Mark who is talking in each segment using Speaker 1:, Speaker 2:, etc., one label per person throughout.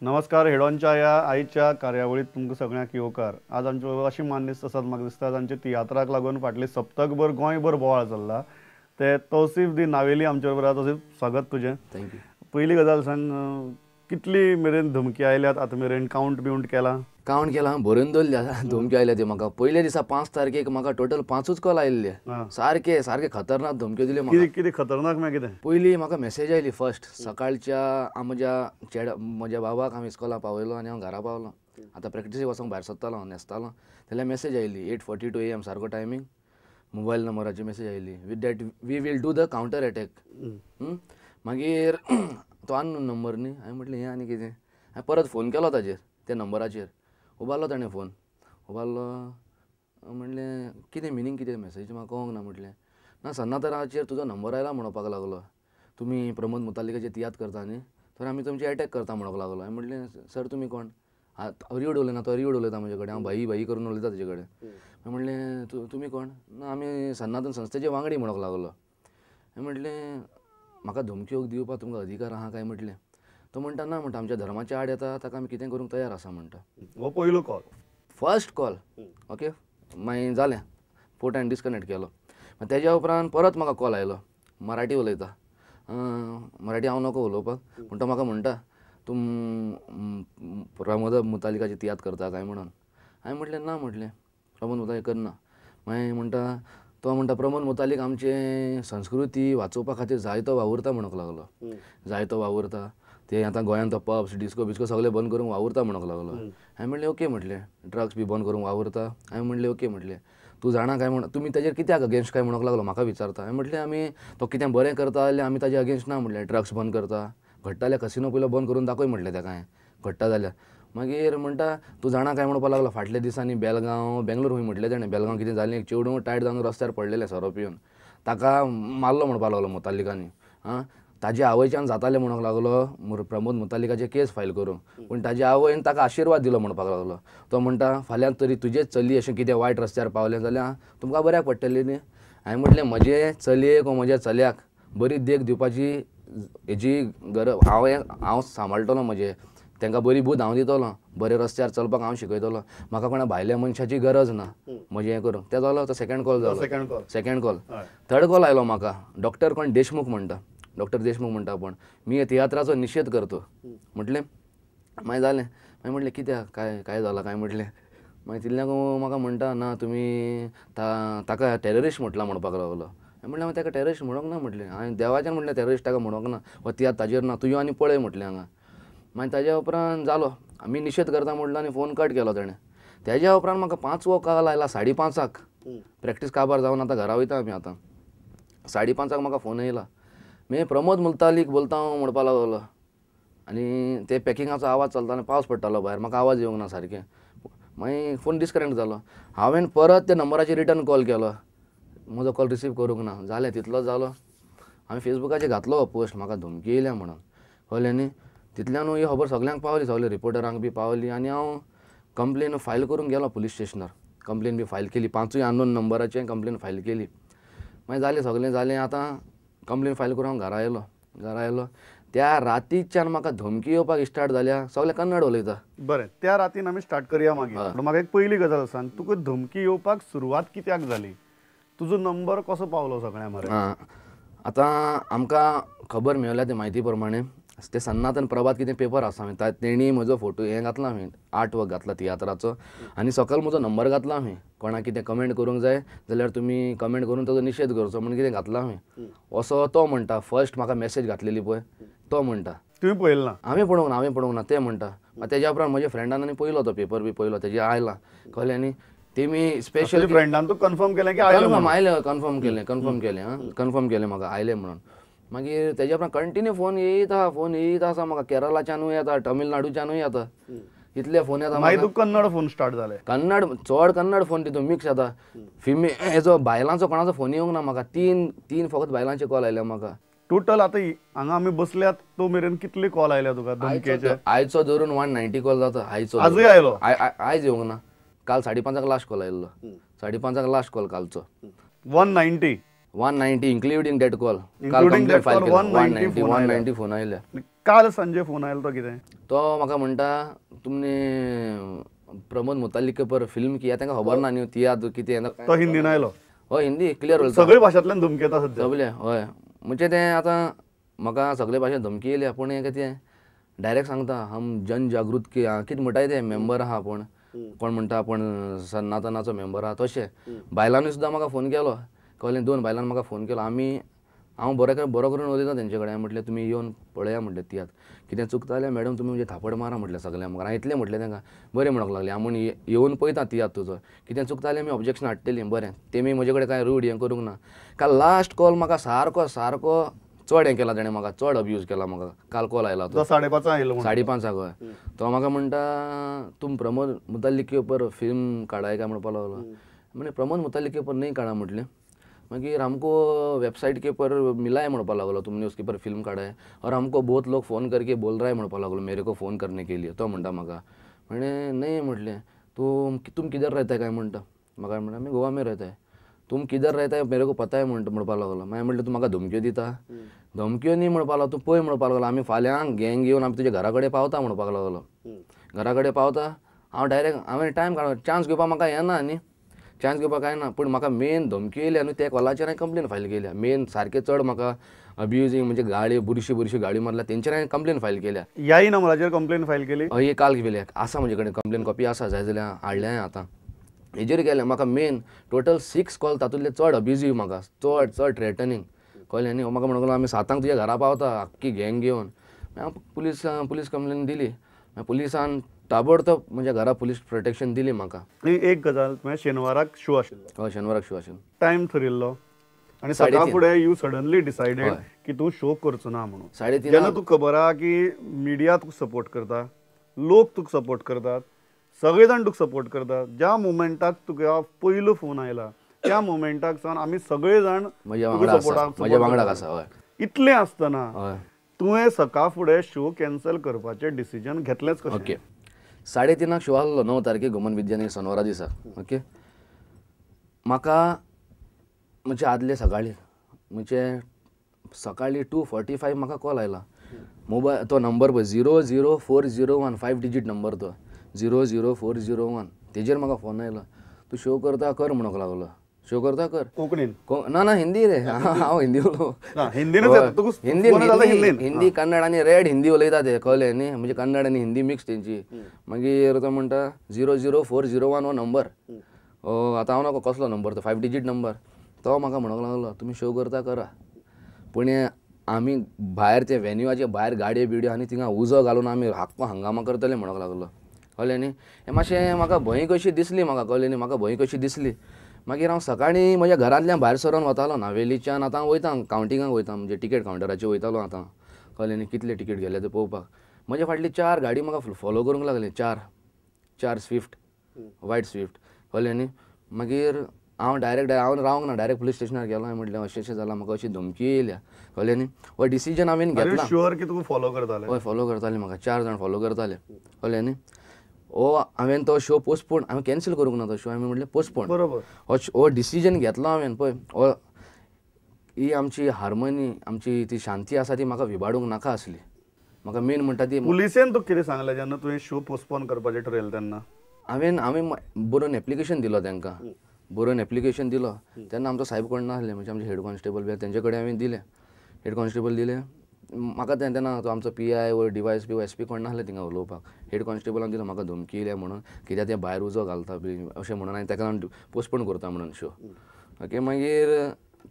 Speaker 1: नमस्कार. हेडोनच्या ह्या आयच्या कार्यावळीत तुमकां सगळ्यांक येवकार. आज आमच्यो अशी मान दिसता म्हाका दिसता तांचे तियात्राक लागून फाटले सप्तकभर गोंयभर बोवाळ चल्ला. ते तौसिफ दी नावेली आमचे बरोबर आहा. तौसिफ, स्वागत तुजें.
Speaker 2: थँक्यू.
Speaker 1: पयली गजाल सांग, कितली मेरेन धमकी आयल्यात आतां मेरेन? कावंट बिवंट केला?
Speaker 2: कावंट केला, बरोवन दवरल्या. धमक्यो आयल्या त्यो म्हाका. पयल्या दिसा 5 तारखेक म्हाका टोटल 5च कॉल आयिल्ले. सारके सारके खतरनाक धमक्यो दिल्यो म्हाका.
Speaker 1: कितें खतरनाक म्हळ्यार कितें?
Speaker 2: पयली म्हाका मॅसेज आयली फर्स्ट सकाळच्या. म्हज्या बाबाक हांव इस्कॉला पावयलो आनी हांव घरा पावलो. आतां प्रॅक्टिसेक वचोंक भायर सरतालो, हांव न्हेसतालो. जाल्यार मॅसेज आयली 8:42 AM सारको टायमींग. मोबायल नंबराची मॅसेज आयली. With that we will do the counter attack. मागीर तो अननोन नंबर न्ही. हांवें म्हटलें हें आनी कितें. हांवें परत फोन केलो ताचेर, त्या नंबराचेर. उबारलो ताणें फोन. उबारलो. म्हणलें कितें मिनींग कितें मॅसेज म्हाका कळोंक ना. म्हटलें ना, सन्नातराचेर तुजो नंबर आयला म्हणपाक लागलो. तुमी प्रमोद मुतालिकाचेर तियात्र करता न्ही, तर आमी तुमची अटॅक करता म्हणूंक लागलो. हांवें म्हटलें सर तुमी कोण? रिवड उलयना. तो रिवड उलयता म्हजे कडेन. हांव भाई भाई करून उलयता तेजे कडेन. हांवें म्हणलें तुमी कोण? ना, आमी सन्नातन संस्थेचे वांगडी म्हणूंक लागलो. हांवें म्हटलें म्हाका धमक्यो दिवपाक तुमकां अधिकार आहा काय म्हटलें. तो म्हणटा ना, म्हणटा आमच्या धर्माच्या आड येता ताका आमी कितें करूंक तयार आसा म्हणटा.
Speaker 1: हो पयलो कॉल,
Speaker 2: फर्स्ट कॉल. ओके. मागीर जालें, फोट हांवें डिस्कनेक्ट केलो. तेज्या उपरांत परत म्हाका कॉल आयलो. मराठी उलयता. मराठी हांव नकळो उलोवपाक. पूण तो म्हाका म्हणटा तूं प्रमोद मुतालिकाचेर तियात्र करता काय म्हणून. हांवें म्हटलें ना, म्हटलें प्रमोद मुतालिक करना. मागीर म्हणटा तो म्हणटा प्रमोद मुतालिक आमचे संस्कृती वाचोवपा खातीर जायतो वावुरता म्हणूंक लागलो. जायतो वावुरता. ते आतां गोंयांत तो पब्स डिस्को बिस्को सगळें बंद करूंक वावुरता म्हणूंक लागलो. हांवें म्हणलें ओके म्हटलें. ड्रग्स बी बंद करूंक वावुरता. हांवें म्हणलें ओके म्हटलें. तूं जाणा काय म्हण तुमी तेजेर कित्याक अगेन्स्ट काय म्हणूंक लागलो म्हाका विचारता. हांवें म्हटलें आमी तो कितें बरें करता जाल्यार आमी ताजे अगेन्स्ट ना म्हटलें. ड्रग्स बंद करता, घडटा जाल्यार कसिनो पयलो बंद करून दाखय म्हटलें ताका हांवें, घडटा जाल्यार. मागीर म्हणटा तूं जाणा काय म्हणपाक लागलो फाटल्या दिसांनी बेंगलोर खंय म्हटलें ताणें. बेलगांव कितें जालें, एक चेडूं टायट जावन रस्त्यार पडलेलें सोरो पिवन. ताका मारलो म्हणपाक लागलो मुतालिकांनी. ताजे आवयच्यान जातालें म्हणूंक लागलो प्रमोद मुतालिकाचेर केस फायल करूंक. पूण ताजे आवयन ताका आशिर्वाद दिलो म्हणपाक लागलो. तो म्हणटा फाल्यां तरी तुजेच चली अशें कितें वायट रस्त्यार पावलें जाल्यार तुमकां बऱ्याक पडटलें न्ही. हांवें म्हटलें म्हजे चलयेक वा म्हज्या चल्याक बरी देख दिवपाची हेजी गरज हांव सांबाळटलों. म्हजें तांकां बरी बूद हांव दितलों. बरे रस्त्यार चलपाक हांव शिकयतलों. म्हाका कोणा भायल्या मनशाची गरज ना म्हजें हें करूंक. तें जालो. तो सेकंड कॉल जालो. Second call. थर्ड कॉल आयलो म्हाका. डॉक्टर कोण देशमुख म्हणटा. डॉक्टर देशमुख म्हणटा पण मी हे तियात्राचो निशेध करतो म्हटलें. मागीर जालें. मागीर म्हटलें कित्याक काय जालां काय म्हटलें. मागीर तितल्याक म्हाका म्हणटा ना तुमी ताका टॅररिस्ट म्हटलां म्हणपाक लागलो. हांवें म्हटलें हांवें ताका टॅररिस्ट म्हणूंक ना म्हटलें. हांवें देवाच्यान म्हटलें टॅररिस्ट ताका म्हणूंक ना. हो तियात्र ताजेर ना. तूं यो आनी पळय म्हटलें हांगा. मागीर ताज्या उपरांत जालो. आमी निशेध करता म्हटलो आनी फोन कट केलो ताणें. तेज्या उपरांत म्हाका 5वो कॉल आयला 5:30. प्रॅक्टीस काबार जावन आतां घरा वयता आमी आतां. 5:30 म्हाका फोन येयला. मागीर प्रमोद मुतालिक बोलता हांव म्हणपाक लागलो. आनी ते पॅकिंगाचो आवाज चलता आनी पावस पडटालो भायर. म्हाका आवाज येवंक ना सारकें. मागीर फोन डिस्कनेक्ट जालो. हांवें परत त्या नंबराचेर रिटर्न कॉल केलो. म्हजो कॉल रिसीव करूंक ना. जालें तितलोच जालो. हांवें फेसबुकाचेर घातलो हो पोस्ट म्हाका धमकी येयल्या म्हणून. कळ्ळें न्ही. तितल्यान ही खबर सगल्यांक पावली. सगल्या रिपोर्टरांक बी पावली. आनी हांव कंप्लेन फायल करूंक गेलो पुलीस स्टेशनार. कंप्लेन बी फायल केली. 5 अननोन नंबराचेर कंप्लेन फायल केली. मागीर जालें सगलें जालें. आतां कंप्लेन फायल करून हांव घरा आयलो. त्या रातीच्यान म्हाका धमकी येवपाक स्टार्ट जाल्या. सगळे कन्नड उलयता.
Speaker 1: बरें, त्या रातीन आमी स्टार्ट करया मागीर. पूण म्हाका एक पयली गजाल सांग, तुका धमकी येवपाक सुरवात कित्याक जाली? तुजो नंबर कसो पावलो सगळ्यां म्हऱ्या?
Speaker 2: आतां आमकां खबर मेळ्ळ्या ते म्हायती प्रमाणे ते सन्नातन प्रभात कितें पेपर आसा हांवें तेणी म्हजो फोटो हें घातला. हांवें आर्ट वर्क घातला तियात्राचो. आनी सकयल म्हजो नंबर घातला. हांवें कोणाक कितें कमेंट करूंक जाय जाल्यार तुमी कमेंट करून ताजो निशेध करचो म्हणून कितें घातला. हांवें असो तो म्हणटा. फर्स्ट म्हाका मॅसेज घातलेली पळय तो म्हणटा.
Speaker 1: तुवें पळयलें ना?
Speaker 2: हांवें पळोवंक ना ते म्हणटा. तेज्या उपरांत म्हज्या फ्रेंडान आनी पळयलो तो पेपर बी पळयलो. तेजेर आयलां. कळ्ळें न्ही. तेमी स्पेशली
Speaker 1: फ्रेंडान तूं कन्फर्म केलें की आयलें?
Speaker 2: कन्फर्म केलें म्हाका आयलें म्हणून. मागीर तेज्या उपरांत कंटिन्यू फोन येयत आसा म्हाका. केरळाच्यानूय येता, तमिळनाडूच्यानूय येता. इतले फोन येता.
Speaker 1: मागीर तुका कन्नड फोन स्टार्ट जाले?
Speaker 2: चड कन्नड फोन तितून मिक्स येता. हेजो बायलांचो कोणाचो फोन येवंक ना म्हाका. तीन फकत बायलांचे कॉल आयले म्हाका.
Speaker 1: टोटल आतां हांगा आमी बसल्यात तो मेरेन कितले कॉल आयल्या तुका धमकेचे?
Speaker 2: आयचो धरून 190 कॉल जाता. आयचो
Speaker 1: आजूय आयलो?
Speaker 2: आयज येवंक ना. काल 5:30 लास्ट कॉल आयल्लो. 5:30 लास्ट कॉल कालचो.
Speaker 1: 190
Speaker 2: 190 इन्क्लुडींग डेट कॉल.
Speaker 1: 190
Speaker 2: 190 फोन आयल्या.
Speaker 1: काल सांजे फोन आयलो तो कितें
Speaker 2: तो म्हाका म्हणटा प्रमोद मुतालिके पर फिल्म किया तांकां खबर ना न्ही तियात्र कितें
Speaker 1: तो हिंदीन आयलो
Speaker 2: हय हिंदी क्लियर उलयता
Speaker 1: सगळे भाशांतल्यान धमकी येता सध्या
Speaker 2: सगळे हय म्हणजे तें आतां म्हाका सगळे भाशेन धमकी येयल्या पूण हें कितें डायरेक्ट सांगता हम जनजागृत कितें म्हणटाय ते मेंबर आहा कोण म्हणटा आपण सनातनाचो मेंबर आहा तशें बायलांनी सुद्दां म्हाका फोन केलो कळ्ळें 2 बायलांनी म्हाका फोन केलो हांव बरो करून उलयता तेंचे कडेन म्हटलें तुमी येवन पळया म्हटलें तियात्र कितें चुकता जाल्यार मॅडम तुमी म्हणजे थापड मारा म्हटलें सगळ्यांक म्हाका हांवें इतलें म्हटलें तांकां बरें म्हणूंक लागलें हांव म्हण येवन पळयता तियात्र तुजो कितें चुकता जाल्यार आमी ऑब्जेक्शन हाडटलीं बरें तेमी म्हजे कडेन कांय रूड हें करूंक ना काल लास्ट कॉल म्हाका सारको चड हें केला ताणें म्हाका चड अब्यूज केला म्हाका काल कॉल आयला तो
Speaker 1: 5:30 आयलो
Speaker 2: 5:30 हय तो म्हाका म्हणटा तुम प्रमोद मुतालिके पर फिल्म काढाय काय म्हणपाक लागलो म्हणजे प्रमोद मुतालिके पर नहीं काढा म्हटलें मागीर हमको वेबसाइट के पर मिला है म्हणपाक लागलो तुमने उसके पर फिल्म काढा है और हमको बहुत लोग फ़ोन करके बोल रहा है म्हणपाक लागलो मेरे को फ़ोन करने के लिए तो म्हणटा म्हाका म्हणे नहीं म्हटलें तुम किधर रहता है काय म्हणटा म्हाका म्हणटा मी गोवा में रहता है तुम किधर रहता है मेरे को पता है म्हणपाक लागलो मागीर म्हटलें तूं म्हाका धमक्यो दिता धमक्यो न्ही म्हणपाक लागलो तूं पळय म्हणपाक लागलो आमी फाल्यां गँग घेवन आमी तुज्या घरा कडेन पावता म्हणपाक लागलो घरा कडेन पावता हांवें टायम काडलो चान्स घेवपाक म्हाका येना न्ही चान्स घेवपाक काय ना पूण म्हाका मेन धमकी येयली आनी त्या कॉलाचेर हांवें कंप्लेन फायल केल्या मेन सारकें चड म्हाका अब्युजींग म्हणजे गाडी बुरशी गाडी मारल्या तेंचेर हांवें कंप्लेन फायल केल्या
Speaker 1: ह्याय नंबराचेर कंप्लेन फायल केली
Speaker 2: हय काल केल्या आसा म्हजे कडेन कंप्लेन कॉपी आसा जाय जाल्यार हाडल्या हांवें आतां हेजेर केलें म्हाका मेन टोटल 6 कॉल तातूंतले चड अब्युजीव म्हाका चड थ्रेटनींग कळ्ळें न्ही म्हाका म्हणूंक लागलो आमी 7 तुज्या घरा पावता आख्खी गँग घेवन हांवें पुलीस कंप्लेन दिली पुलिसान ताबडतोब म्हज्या घरा पुलीस प्रोटेक्शन दिली म्हाका
Speaker 1: आनी एक गजाल शेनवाराक शो आशिल्लो
Speaker 2: हय शेनवाराक शो आशिल्लो
Speaker 1: टायम थरिल्लो आनी सकाळ फुडें यू सडनली डिसायडेड की तूं शो करचो ना म्हणून
Speaker 2: 3:30
Speaker 1: जेन्ना तुका खबर आहा की मिडिया तुका सपोर्ट करता लोक तुका सपोर्ट करतात सगळे जाण तुका सपोर्ट करतात ज्या मोमेंटाक तुका पयलो फोन आयला त्या मोमेंटाक सावन आमी सगळे जाण
Speaker 2: म्हज्या वांगडाक आसा हय
Speaker 1: इतलें आसतना
Speaker 2: हय
Speaker 1: तुवें सकाळ फुडें शो कॅन्सल करपाचें डिसिजन घेतलेंच कशें
Speaker 2: ओके 3:30 शो आसलो 9 तारखेक गोमन विद्यानगर शेनवारा दिसा ओके म्हाका म्हणजे आदले सकाळी म्हणजे सकाळी 2:45 म्हाका कॉल आयला मोबायल तो नंबर पळय 00401 5 डिजीट नंबर तो 00401 तेजेर म्हाका फोन आयलो तूं शो करता कर म्हणूंक लागलो शो करता कर
Speaker 1: कोंकणीन
Speaker 2: ना हिंदी रे हांव हिंदी हिंदी कन्नड आनी रेड हिंदी उलयता ते कळ्ळें न्ही म्हणजे कन्नड आनी हिंदी मिक्स तेंची मागीर तो म्हणटा 00401 हो नंबर आतां हांव नाका कसलो नंबर तो 5 डिजीट नंबर तो म्हाका म्हणूंक लागलो तुमी शो करता करा पूण आमी भायर ते वेन्यूआचे भायर गाडयो बिडयो आनी थिंगा उजो घालून आमी हाक्को हंगामा करतले म्हणूंक लागलो कळ्ळें न्ही हें मातशें म्हाका भंय कशी दिसली म्हाका कळ्ळें न्ही म्हाका भंय कशी दिसली मागीर हांव सकाळीं म्हज्या घरांतल्यान भायर सरोन वतालो नावेलीच्यान आतां हांव वयता कावंटिंगाक वयता म्हणजे टिकेट कावंटराचेर वयतालो आतां कळ्ळें न्ही कितले टिकेट गेले ते पळोवपाक म्हजे फाटली 4 गाडी म्हाका फॉलो करूंक लागली 4 स्विफ्ट व्हायट स्विफ्ट कळ्ळें न्ही मागीर हांव रावंक ना डायरेक्ट पुलीस स्टेशनार गेलो हांवें म्हटलें अशें जालां म्हाका अशी धमकी येयल्या कळ्ळें न्ही हो डिसिजन हांवें घेतला
Speaker 1: शुअर की तुका फॉलो करताले
Speaker 2: हय फॉलो करताले म्हाका 4 जाण फॉलो करताले कळ्ळें न्ही हांवें तो शो पोस्टपोन हांवें कॅन्सल करूंक ना तो शो हांवें म्हटलें पोस्टपोन
Speaker 1: बरोबर
Speaker 2: हो डिसिजन घेतलो हांवें पळय ही आमची हार्मनी आमची ती शांती आसा ती म्हाका विबाडूंक नाका आसली म्हाका मेन म्हणटा ती
Speaker 1: पुलिसेन तुका कितें सांगलें जेन्ना तुवें शो पोस्टपोन करपाचें ठरयलें तेन्ना
Speaker 2: हांवें बरोवन एप्लिकेशन दिलो तांकां बरोवन एप्लिकेशन दिलो तेन्ना आमचो साहेब कोण नासले म्हणजे आमचे हेड कॉन्स्टेबल बी तेंचे कडेन हांवें दिलें हेड कॉन्स्टेबल दिलें म्हाका तेन्ना तो आमचो PI वो DYSP SP कोण नासले थिंगा उलोवपाक हेड कॉन्स्टेबलान दिलो म्हाका धमकी येयल्या म्हणून कित्याक ते भायर उजो घालता बी अशें म्हणून हांवें ताका पोस्टपोन करता म्हणून शो ओके मागीर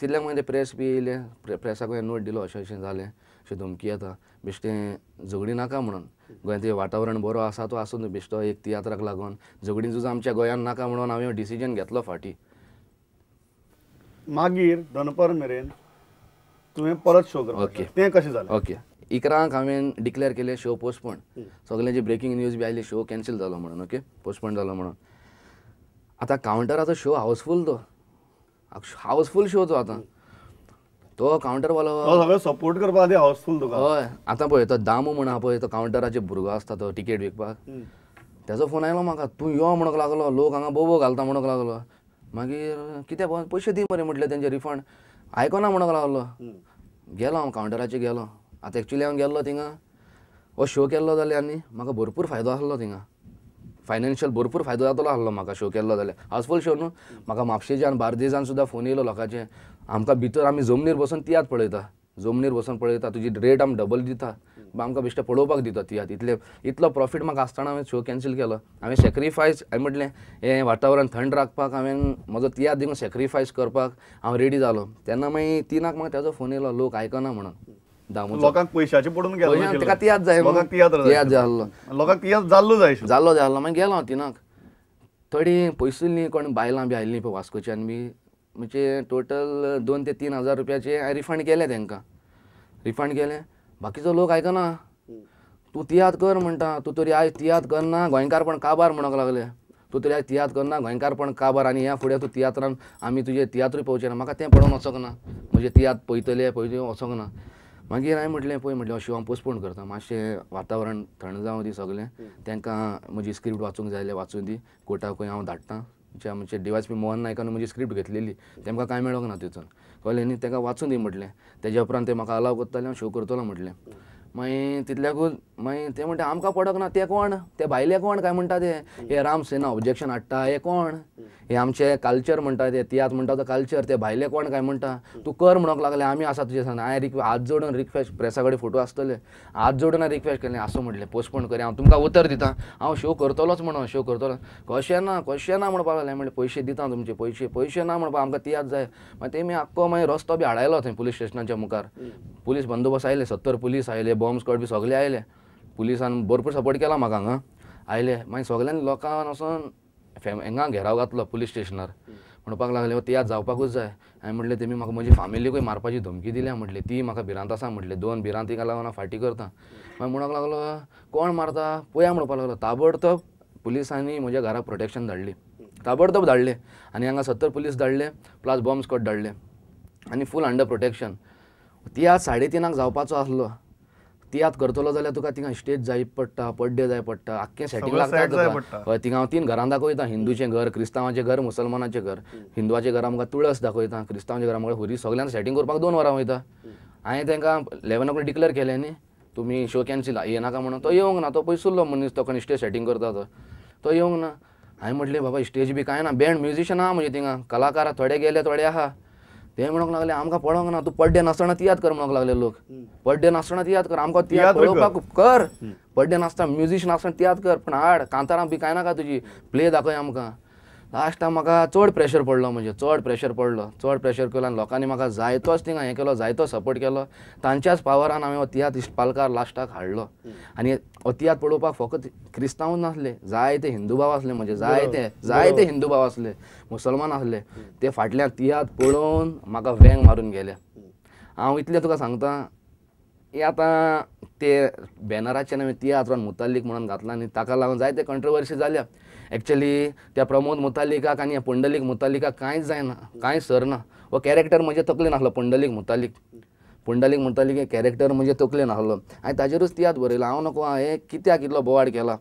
Speaker 2: तितल्याक मागीर ते प्रेस बी येयले प्रेसाक नोट दिलो अशें जालें अशें धमकी येता बेश्टें झगडी नाका म्हणून गोंयांत वातावरण बरो आसा तो आसूं बेश्टो एक तियात्राक लागून झगडी झुजा आमच्या गोंयांत नाका म्हणून हांवें डिसिजन घेतलो फाटीं
Speaker 1: मागीर दनपार मेरेन तुवें परत शो करपाचें तें कशें जालें
Speaker 2: ओके 11 हांवें डिक्लेअर केलें शो पोस्टपोन सगळ्यांची ब्रेकींग न्यूज बी आयली शो कॅन्सल जालो म्हणून ओके पोस्टपोन जालो म्हणून आतां कावंटराचो शो हावसफूल शो तो आतां तो कावंटरवालो
Speaker 1: सगळो सपोर्ट करपा खातीर हावसफूल तुका
Speaker 2: हय आतां पळय तो दामू म्हण आहा पळय तो कावंटराचे भुरगो आसता तो टिकेट विकपाक तेजो फोन आयलो म्हाका तूं यो म्हणूंक लागलो लोक हांगा बोबो घालता म्हणूंक लागलो मागीर कितें पयशे दी मरे म्हटलें तेंचे रिफंड आयकोना म्हणूंक लागलो गेलो हांव कावंटराचेर गेलो आतां एक्चुली हांव गेल्लो थिंगा हो शो केल्लो जाल्यार न्ही म्हाका भरपूर फायदो आसलो थिंगा फायनान्शियल भरपूर फायदो जातलो आसलो म्हाका शो केल्लो जाल्यार हावसफूल शो न्हू म्हाका म्हापशेच्यान बार्देजान सुद्दां फोन येयलो लोकांचे आमकां भितर आमी जमनीर बसून तियात्र पळयता जमनीर बसून पळयता तुजी रेट आमी डबल दिता आमकां बेश्टें पळोवपाक दिता तियात्र इतलो प्रॉफीट म्हाका आसतना हांवें शो कॅन्सील केलो हांवें सॅक्रिफायस हांवें म्हटलें हें वातावरण थंड राखपाक हांवें म्हजो तियात्र दिवन सॅक्रिफायस करपाक हांव रेडी जालो तेन्ना मागीर 3 म्हाका तेजो फोन येयलो लोक आयकना म्हणून दामोदर
Speaker 1: लोकांक पयशाचे पडून गेलो
Speaker 2: पयशां ताका तियात्र जाय
Speaker 1: लोकांक तियात्र
Speaker 2: तियात्र जाय आसलो
Speaker 1: लोकांक तियात्र जाल्लो जाय
Speaker 2: जाल्लो जाय आसलो मागीर गेलो हांव 3 थोडी पयसूल न्ही कोण बायलां बी आयिल्लीं पळय वास्कोच्यान बी म्हणजे टोटल 2 ते 3 हजार रुपयाचे हांवें रिफंड केले तांकां रिफंड केले बाकीचो लोक आयकना तूं तियात्र कर म्हणटा तूं तरी आयज तियात्र करना गोंयकारपण काबार म्हणूंक लागले तूं तरी आयज तियात्र करना गोंयकारपण काबार आनी ह्या फुडें तूं तियात्रान आमी तुजें तियात्रूय पळोवचें ना म्हाका तें पळोवन वचोंक ना म्हणजे तियात्र पळयतले पळय वचोंक ना मागीर हांवें म्हटलें पळय म्हटलें अशें हांव पोस्टपोन करता मातशें वातावरण थंड जावं दी सगलें तांकां म्हजी स्क्रिप्ट वाचूंक जाय जाल्यार वाचूं दी कोर्टाकूय हांव धाडटां म्हणजे DYSP मोहन नायकान म्हजी स्क्रिप्ट घेतलेली तेमकां कांय मेळोंक ना तितून कळ्ळें न्ही ताका वाचूं दी म्हटलें तेज्या उपरांत ते म्हाका अलाव करतले हांव शो करतलो म्हटलें मागीर तितल्याकूच मागीर ते म्हणटा आमकां पडक ना ते कोण ते भायले कोण काय म्हणटा ते हे राम सेना ऑब्जेक्शन हाडटा हे कोण हे आमचे कल्चर म्हणटा ते तियात्र म्हणटा तो कल्चर ते भायले कोण काय म्हणटा तूं कर म्हणूंक लागले आमी आसा तुजे सांग हांवें हात जोडून रिक्वेस्ट प्रेसा कडेन फोटो आसतले हात जोडून रिक्वेस्ट केलें आसूं म्हटलें पोस्टपोन करी हांव तुमकां उतर दितां हांव शो करतलोच म्हणून शो करतलो कशें ना म्हणपाक लागलें म्हणलें पयशे दिता तुमचे पयशे ना म्हणपाक आमकां तियात्र जाय मागीर तेमी आख्खो मागीर रस्तो बी हाडायलो थंय पुलीस स्टेशनाच्या मुखार पुलीस बंदोबस्त आयले 70 पुलीस आयले बॉम्ब स्क्वॉड बी सगळे आयले पुलिसान भरपूर सपोर्ट केला म्हाका हांगा आयले मागीर सगळ्यांनी लोकांक वचून हांगा घेराव घातलो पुलीस स्टेशनार म्हणपाक लागले तियात्र जावपाकूच जाय हांवें म्हटलें तेमी म्हाका म्हजी फॅमिलीकूय मारपाची धमकी दिल्या म्हटलें ती म्हाका भिरांत आसा म्हटलें 2 भिरांतीका लागून हांव फाटी करता मागीर म्हणूंक लागलो कोण मारता पळया म्हणपाक लागलो ताबडतोब पुलिसांनी म्हज्या घराक प्रोटेक्शन धाडली ताबडतोब धाडले आनी हांगा 70 पुलीस धाडले प्लस बॉम्ब स्क्वॉड धाडले आनी फूल अंडर प्रोटेक्शन तियात्र 3:30 जावपाचो आसलो तियात्र करतलो जाल्यार तुका थिंगा स्टेज जाय पडटा पड्डे जाय पडटा आख्खें सेटींग लागता तुका हय थिंगा हांव 3 घरां दाखयता हिंदूचें घर क्रिस्तांवाचें घर मुसलमानाचें घर हिंदूवाचें घरां आमकां तुळस दाखयता क्रिस्तांवाचें घरां म्हाका हुरी सगळ्यांक सेटींग करपाक 2 वरां वयता हांवें तांकां 11 डिक्लेअर केलें न्ही तुमी शो कॅन्सील येनाका म्हणून तो येवंक ना तो पयसुल्लो मनीस तो कोण स्टेज सेटींग करता तो येवंक ना हांवें म्हटलें बाबा स्टेज बी कांय ना बँड म्युजिशियन आहा म्हणजे थिंगा कलाकार थोडे गेले थोडे आहा ते म्हणूंक लागले आमकां पळोवंक ना तूं पड्डे नासतना तियात्र कर म्हणूंक लागले लोक पड्डे नासतना तियात्र कर आमकां तियात्र पळोवपाक कर पड्डे नासतना म्युजिशियन नासतना तियात्र कर पूण हाड कांतारां बी कांय नाका तुजी प्ले दाखय आमकां लास्ट म्हाका चड प्रेशर पडलो म्हणजे चड प्रेशर केलो आनी लोकांनी म्हाका जायतोच थिंगा हें केलो जायतो सपोर्ट केलो तांच्याच पावरान हांवें हो तियात्र इश्टपालकार लास्टाक हाडलो आनी हो तियात्र पळोवपाक फकत क्रिस्तांवूच नासले जायते हिंदू भाव आसले म्हणजे जायते हिंदू भाव आसले मुसलमान आसले ते फाटल्यान तियात्र पळोवन म्हाका वेंग मारून गेले हांव इतलें तुका सांगता हे आतां ते बॅनराचेर हांवें तियात्रान मुताल्लीक म्हणून घातला आनी ताका लागून जायते कंट्रोवर्सी जाल्या एक्चुअली त्या प्रमोद मुतालिकाक आनी पुंडलीक मुतालिकाक कांयच जायना कांयच सरना हो कॅरेक्टर म्हणजे तकलेन नासलो पुंडलीक मुतालीक हे कॅरेक्टर म्हणजे तकलेन नासलो हांवें ताजेरूच तियात्र बरयलो हांव नको हे कित्याक इतलो बोवाड केला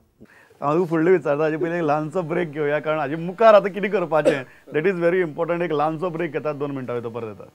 Speaker 1: हांव फुडलें विचारता हाजे पयलीं एक ल्हानसो ब्रेक घेवया कारण हाजे मुखार आतां कितें करपाचें दॅट इज व्हेरी इम्पॉर्टंट एक ल्हानसो ब्रेक घेतात 2 मिनटां वयता परत येता